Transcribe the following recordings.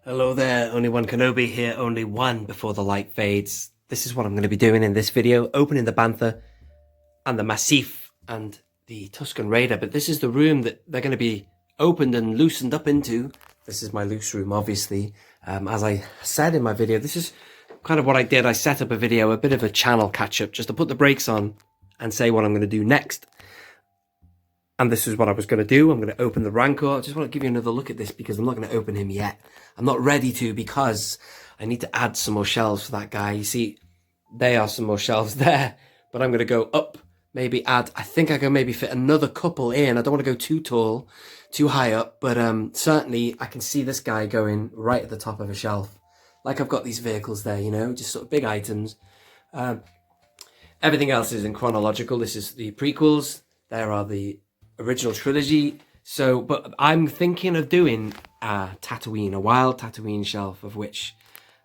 Hello there, only one Kenobi here, only one before the light fades. This is what I'm going to be doing in this video, opening the Bantha and the Massif and the Tusken Raider, but this is the room that they're going to be opened and loosened up into. This is my loose room, obviously. As I said in my video, this is kind of what I did. I set up a video, a bit of a channel catch-up, just to put the brakes on and say what I'm going to do next. And this is what I was going to do. I'm going to open the Rancor. I just want to give you another look at this because I'm not going to open him yet. I'm not ready to because I need to add some more shelves for that guy. You see, there are some more shelves there, but I'm going to go up, maybe add, I think I can maybe fit another couple in. I don't want to go too tall, too high up, but certainly I can see this guy going right at the top of a shelf. Like I've got these vehicles there, you know, just sort of big items. Everything else is in chronological. This is the prequels. There are the original trilogy. So, but I'm thinking of doing a Tatooine, a Wild Tatooine shelf, of which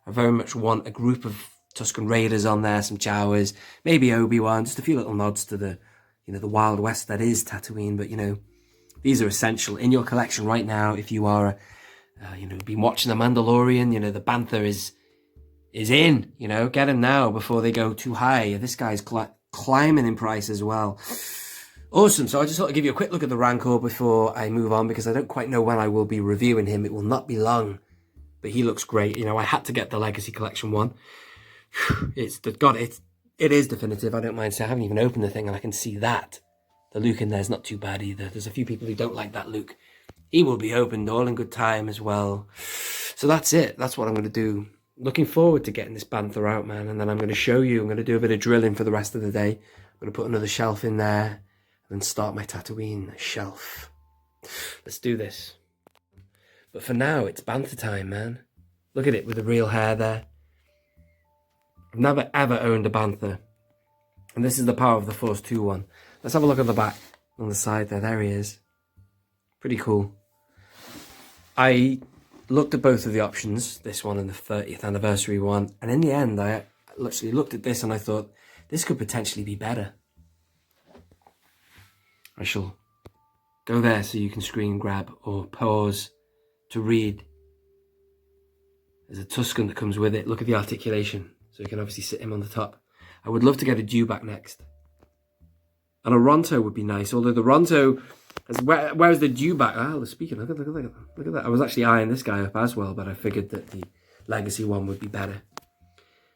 I very much want a group of Tusken Raiders on there, some Jawas, maybe Obi-Wan, just a few little nods to the, you know, the Wild West that is Tatooine. But, you know, these are essential in your collection right now. If you are, you know, been watching The Mandalorian, you know, the Bantha is in, you know, get him now before they go too high. This guy's climbing in price as well. Awesome, so I just thought I'd give you a quick look at the Rancor before I move on because I don't quite know when I will be reviewing him. It will not be long, but he looks great. You know, I had to get the Legacy Collection one. It is definitive. I don't mind saying I haven't even opened the thing and I can see that. The Luke in there is not too bad either. There's a few people who don't like that Luke. He will be opened all in good time as well. So that's it. That's what I'm going to do. Looking forward to getting this Bantha out, man. And then I'm going to show you. I'm going to do a bit of drilling for the rest of the day. I'm going to put another shelf in there. And start my Tatooine shelf. Let's do this. But for now, it's Bantha time, man. Look at it with the real hair there. I've never ever owned a Bantha. And this is the Power of the Force 2 one. Let's have a look at the back, on the side there. There he is. Pretty cool. I looked at both of the options, this one and the 30th anniversary one. And in the end, I literally looked at this and I thought, this could potentially be better. I shall go there so you can screen grab or pause to read. There's a Tusken that comes with it. Look at the articulation. So you can obviously sit him on the top. I would love to get a dewback next. And a Ronto would be nice. Although the Ronto, where's the dewback? Ah, speaking, look at that. I was actually eyeing this guy up as well, but I figured that the Legacy one would be better.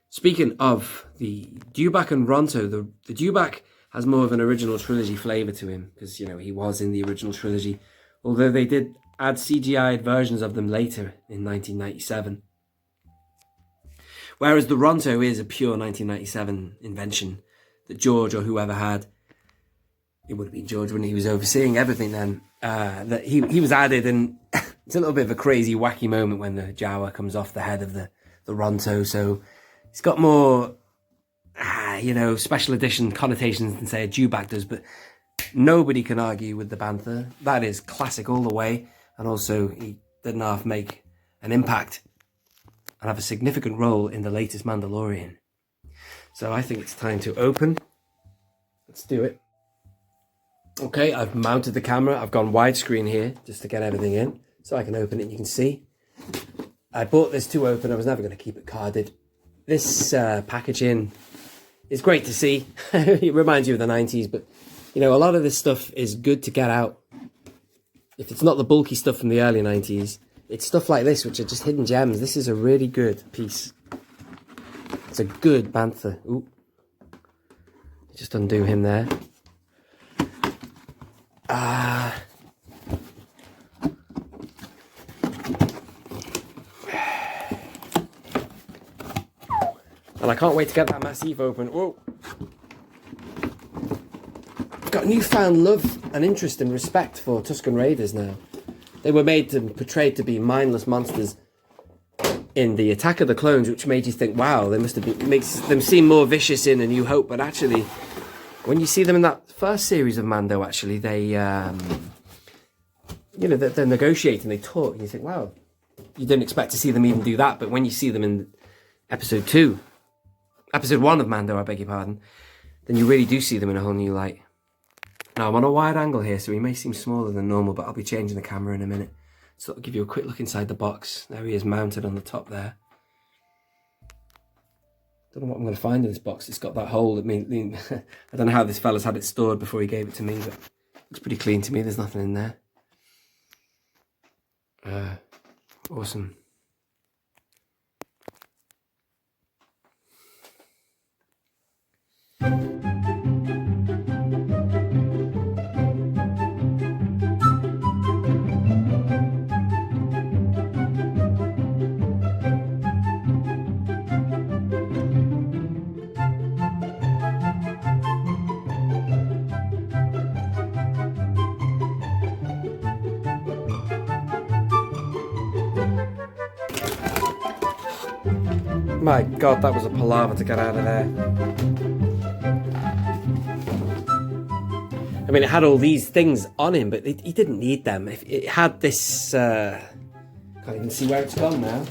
Speaking of the dewback and Ronto, the dewback has more of an original trilogy flavour to him because, you know, he was in the original trilogy. Although they did add CGI versions of them later in 1997. Whereas the Ronto is a pure 1997 invention that George or whoever had. It would have been George when he was overseeing everything then. That he was added, and it's a little bit of a crazy, wacky moment when the Jawa comes off the head of the Ronto. So it's got more, you know, special edition connotations than say a dewback does, but nobody can argue with the Bantha. That is classic all the way, and also he didn't half make an impact and have a significant role in the latest Mandalorian. So I think it's time to open. Let's do it. Okay, I've mounted the camera. I've gone widescreen here just to get everything in so I can open it and you can see. I bought this to open. I was never going to keep it carded. This packaging is great to see. It reminds you of the 90s, but you know, a lot of this stuff is good to get out. If it's not the bulky stuff from the early 90s, it's stuff like this, which are just hidden gems. This is a really good piece. It's a good Bantha. Ooh. Just undo him there. And I can't wait to get that Massif open. Whoa. I've got newfound love and interest and respect for Tusken Raiders now. They were made and portrayed to be mindless monsters in the Attack of the Clones, which made you think, wow, they must have been, makes them seem more vicious in A New Hope. But actually, when you see them in that first series of Mando, actually, they, you know, they're negotiating, they talk, and you think, wow, you didn't expect to see them even do that. But when you see them in episode 1 of Mando, I beg your pardon, then you really do see them in a whole new light. Now, I'm on a wide angle here, so he may seem smaller than normal, but I'll be changing the camera in a minute. So I'll give you a quick look inside the box. There he is mounted on the top there. Don't know what I'm going to find in this box. It's got that hole. I mean, I don't know how this fella's had it stored before he gave it to me, but it looks pretty clean to me. There's nothing in there. Awesome. My God, that was a palaver to get out of there. I mean, it had all these things on him, but he didn't need them. If it had this, can't even see where it's gone now.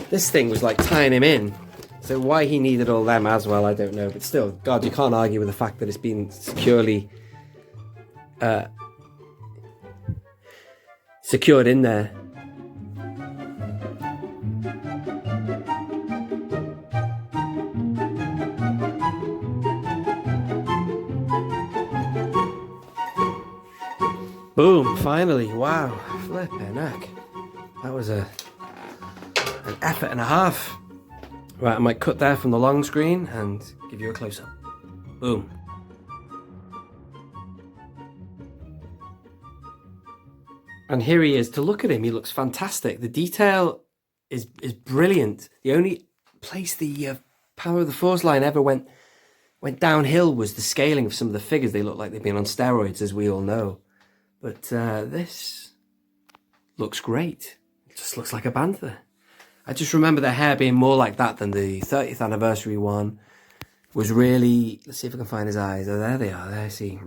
This thing was like tying him in. So why he needed all them as well, I don't know. But still, God, you can't argue with the fact that it's been securely secured in there. Boom, finally, wow, flipping heck. That was an effort and a half. Right, I might cut there from the long screen and give you a close-up. Boom. And here he is. To look at him, he looks fantastic. The detail is brilliant. The only place the Power of the Force line ever went downhill was the scaling of some of the figures. They look like they've been on steroids, as we all know. But this looks great. It just looks like a Bantha. I just remember the hair being more like that than the 30th anniversary one. Was really... Let's see if I can find his eyes. Oh, there they are. There, see.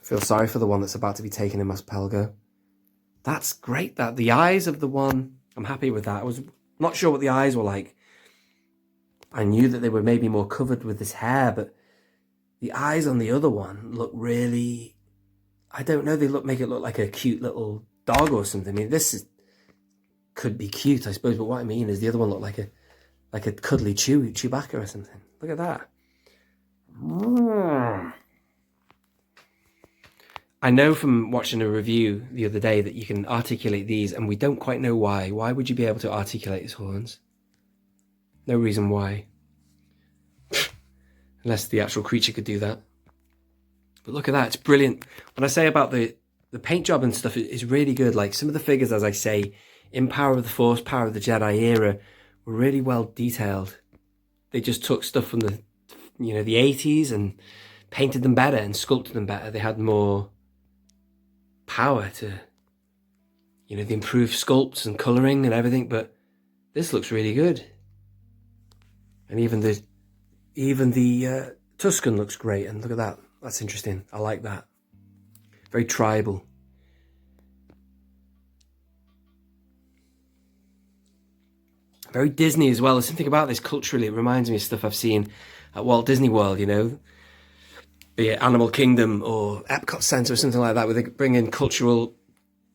I feel sorry for the one that's about to be taken in Maspelgo. That's great. That the eyes of the one... I'm happy with that. I was not sure what the eyes were like. I knew that they were maybe more covered with this hair, but... The eyes on the other one look really, I don't know, they make it look like a cute little dog or something. I mean, could be cute, I suppose, but what I mean is the other one looked like a cuddly Chewbacca or something. Look at that. I know from watching a review the other day that you can articulate these, and we don't quite know why. Why would you be able to articulate his horns? No reason why. Unless the actual creature could do that. But look at that, it's brilliant. When I say about the paint job and stuff, it's really good. Like some of the figures, as I say, in Power of the Force, Power of the Jedi era, were really well detailed. They just took stuff from the 80s and painted them better and sculpted them better. They had more power to, the improved sculpts and colouring and everything. But this looks really good. And even the Tusken looks great, and look at that. That's interesting. I like that. Very tribal. Very Disney as well. There's something about this culturally. It reminds me of stuff I've seen at Walt Disney World, be it Animal Kingdom or Epcot Center or something like that, where they bring in cultural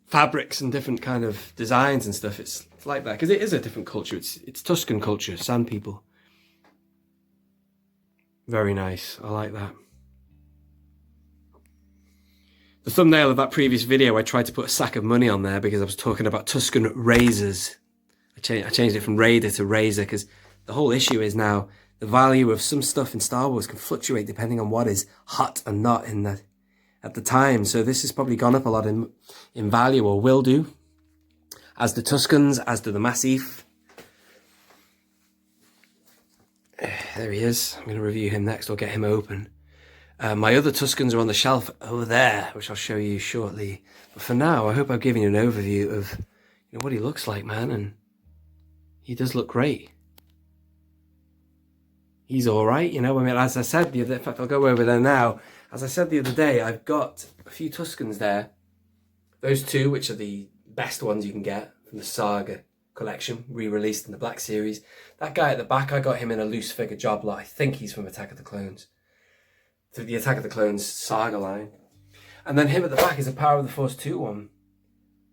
fabrics and different kind of designs and stuff. It's like that, because it is a different culture. It's Tusken culture, Sand people. Very nice. I like that. The thumbnail of that previous video, I tried to put a sack of money on there because I was talking about Tusken Razors. I changed it from Raider to Razor because the whole issue is now the value of some stuff in Star Wars can fluctuate depending on what is hot and not at the time. So this has probably gone up a lot in value, or will do. As the Tuskens, as do the Massif. There he is. I'm going to review him next, or get him open. My other Tuskens are on the shelf over there, which I'll show you shortly. But for now, I hope I've given you an overview of what he looks like, man. And he does look great. He's all right, I mean, as I said in fact, I'll go over there now. As I said the other day, I've got a few Tuskens there. Those two, which are the best ones you can get from the Saga collection, re-released in the Black Series. That guy at the back, I got him in a loose figure job lot. I think he's from Attack of the Clones. Through the Attack of the Clones Saga line. And then him at the back is a Power of the Force 2 one.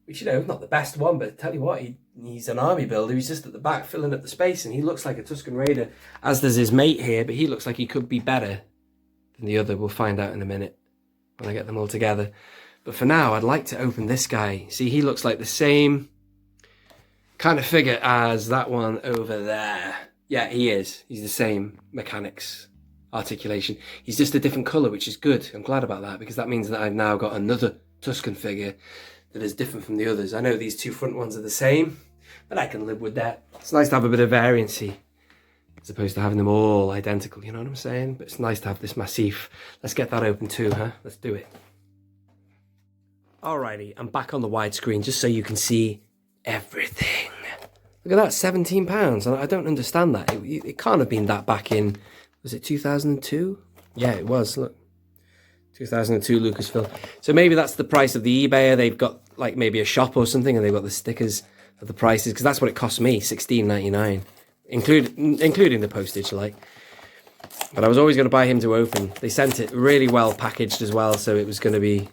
Which, you know, not the best one, but tell you what, he's an army builder. He's just at the back filling up the space, and he looks like a Tusken Raider, as does his mate here, but he looks like he could be better than the other. We'll find out in a minute when I get them all together. But for now, I'd like to open this guy. See, he looks like the same kind of figure as that one over there. Yeah, he is. He's the same mechanics, articulation. He's just a different colour, which is good. I'm glad about that, because that means that I've now got another Tusken figure that is different from the others. I know these two front ones are the same, but I can live with that. It's nice to have a bit of variancy, as opposed to having them all identical, you know what I'm saying? But it's nice to have this Massif. Let's get that open too, huh? Let's do it. Alrighty, I'm back on the widescreen just so you can see everything. Look at that, £17. I don't understand that. It can't have been that back in, was it 2002? Yeah, it was, look. 2002 Lucasfilm. So maybe that's the price of the eBay. They've got like maybe a shop or something, and they've got the stickers of the prices, because that's what it cost me, $16.99, including the postage, like. But I was always going to buy him to open. They sent it really well packaged as well, so it was going to be.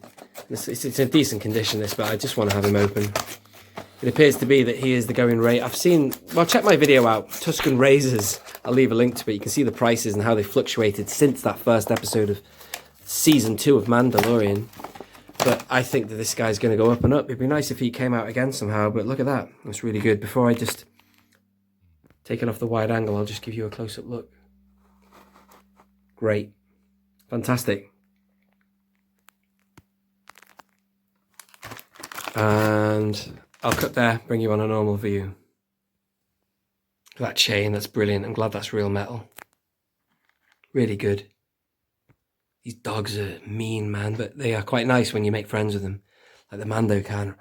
It's in decent condition, this, but I just want to have him open. It appears to be that he is the going rate. I've seen. Well, check my video out, Tusken Raiders. I'll leave a link to it. You can see the prices and how they fluctuated since that first episode of Season 2 of Mandalorian. But I think that this guy's going to go up and up. It'd be nice if he came out again somehow, but look at that. That's really good. Before I just take it off the wide angle, I'll just give you a close-up look. Great. Fantastic. And I'll cut there, bring you on a normal view. That chain, that's brilliant. I'm glad that's real metal. Really good. These dogs are mean, man, but they are quite nice when you make friends with them. Like the Mando can.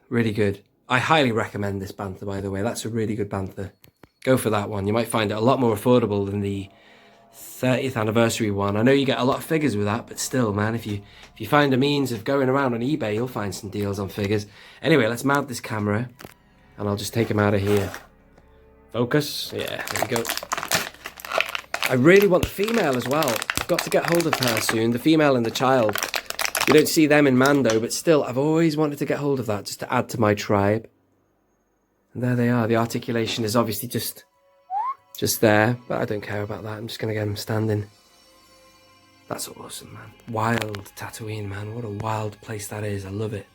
Really good. I highly recommend this Bantha, by the way. That's a really good Bantha. Go for that one. You might find it a lot more affordable than the 30th anniversary one. I know you get a lot of figures with that, but still, man, if you find a means of going around on eBay, you'll find some deals on figures. Anyway, let's mount this camera, and I'll just take him out of here. Focus. Yeah, there we go. I really want the female as well. I've got to get hold of her soon. The female and the child. You don't see them in Mando, but still, I've always wanted to get hold of that just to add to my tribe. And there they are. The articulation is obviously just there, but I don't care about that. I'm just going to get them standing. That's awesome, man. Wild Tatooine, man. What a wild place that is. I love it.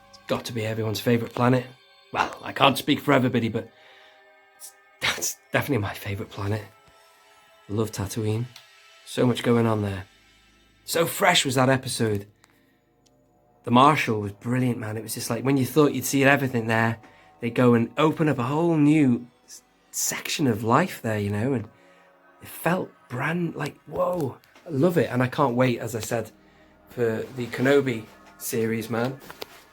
It's got to be everyone's favourite planet. Well, I can't speak for everybody, but that's definitely my favourite planet. I love Tatooine. So much going on there. So fresh was that episode. The Marshal was brilliant, man. It was just like when you thought you'd seen everything there, they go and open up a whole new section of life there, you know, and it felt brand like, whoa, I love it. And I can't wait, as I said, for the Kenobi series, man.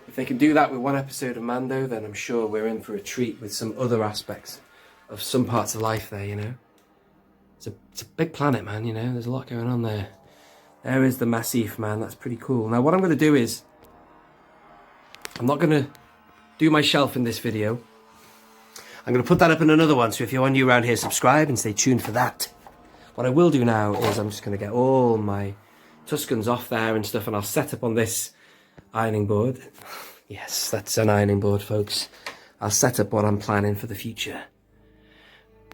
If they can do that with one episode of Mando, then I'm sure we're in for a treat with some other aspects of some parts of life there, you know. It's a big planet, man, you know, there's a lot going on there. There is the Massif, man, that's pretty cool. Now what I'm going to do is, I'm not going to do my shelf in this video. I'm going to put that up in another one, so if you're new around here, subscribe and stay tuned for that. What I will do now is I'm just going to get all my Tuskens off there and stuff, and I'll set up on this ironing board. Yes, that's an ironing board, folks. I'll set up what I'm planning for the future.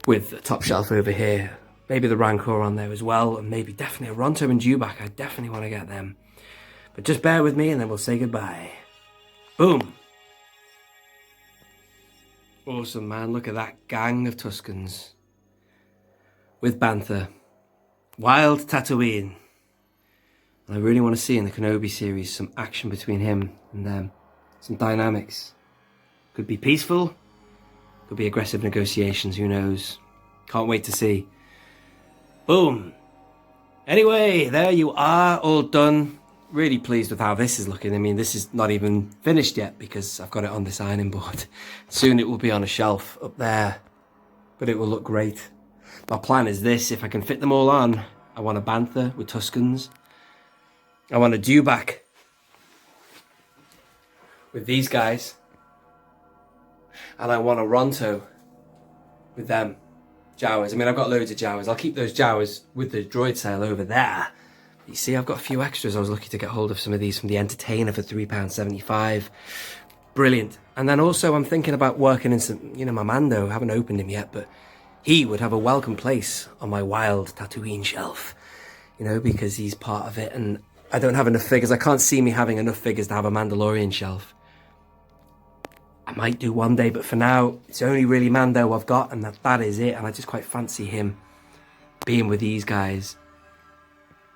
With the top shelf over here. Maybe the Rancor on there as well, and maybe definitely a Ronto and Dewback. I definitely want to get them. But just bear with me and then we'll say goodbye. Boom. Awesome, man. Look at that gang of Tuskens. With Bantha. Wild Tatooine. I really want to see in the Kenobi series some action between him and them. Some dynamics. Could be peaceful. Could be aggressive negotiations. Who knows? Can't wait to see. Boom. Anyway, there you are, all done. Really pleased with how this is looking. I mean, this is not even finished yet because I've got it on this ironing board. Soon it will be on a shelf up there, but it will look great. My plan is this: if I can fit them all on, I want a Bantha with Tuskens. I want a Dewback with these guys. And I want a Ronto with them. Jawas. I mean, I've got loads of Jawas. I'll keep those Jawas with the droid sail over there. You see, I've got a few extras. I was lucky to get hold of some of these from the Entertainer for £3.75. Brilliant. And then also I'm thinking about working in some, you know, my Mando. I haven't opened him yet, but he would have a welcome place on my Wild Tatooine shelf, you know, because he's part of it. And I don't have enough figures. I can't see me having enough figures to have a Mandalorian shelf. I might do one day, but for now, it's only really Mando I've got, and that is it. And I just quite fancy him being with these guys.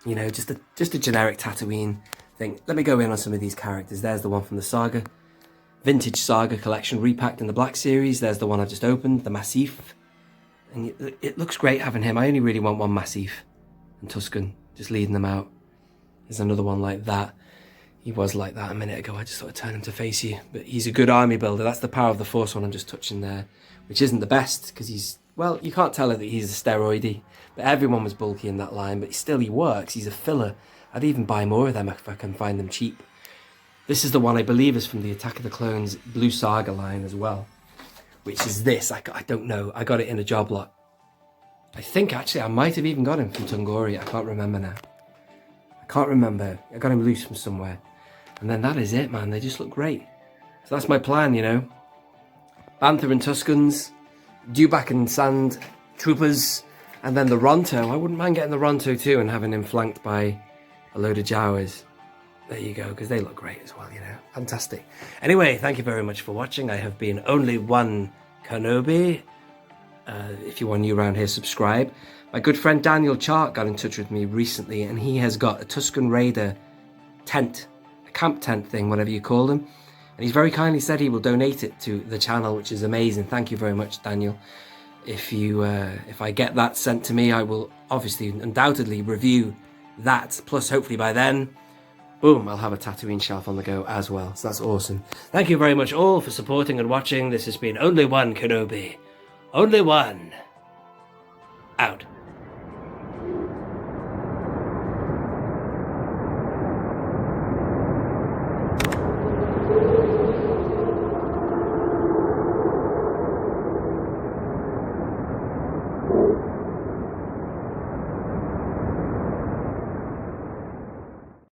You know, just a generic Tatooine thing. Let me go in on some of these characters. There's the one from the Saga. Vintage Saga collection repacked in the Black Series. There's the one I've just opened, the Massif. And it looks great having him. I only really want one Massif and Tusken, just leading them out. There's another one like that. He was like that a minute ago. I just thought I'd turn him to face you. But he's a good army builder. That's the Power of the Force one I'm just touching there, which isn't the best because he's, well, you can't tell that he's a steroidy. But everyone was bulky in that line, but still he works. He's a filler. I'd even buy more of them if I can find them cheap. This is the one I believe is from the Attack of the Clones Blue Saga line as well, which is this. I don't know. I got it in a job lot. I think actually I might have even got him from Tungori. I can't remember now. I can't remember. I got him loose from somewhere. And then that is it, man. They just look great. So that's my plan, you know. Bantha and Tuskens, Dewback and Sand Troopers, and then the Ronto. I wouldn't mind getting the Ronto too and having him flanked by a load of Jawas. There you go, because they look great as well, you know. Fantastic. Anyway, thank you very much for watching. I have been Only One Kenobi. If you are new around here, subscribe. My good friend Daniel Chart got in touch with me recently, and he has got a Tusken Raider tent, a camp tent thing, whatever you call them. And he's very kindly said he will donate it to the channel, which is amazing. Thank you very much, Daniel. If I get that sent to me, I will obviously undoubtedly review that. Plus, hopefully by then, boom, I'll have a Tatooine shelf on the go as well. So that's awesome. Thank you very much all for supporting and watching. This has been Only One Kenobi. Only One. Out.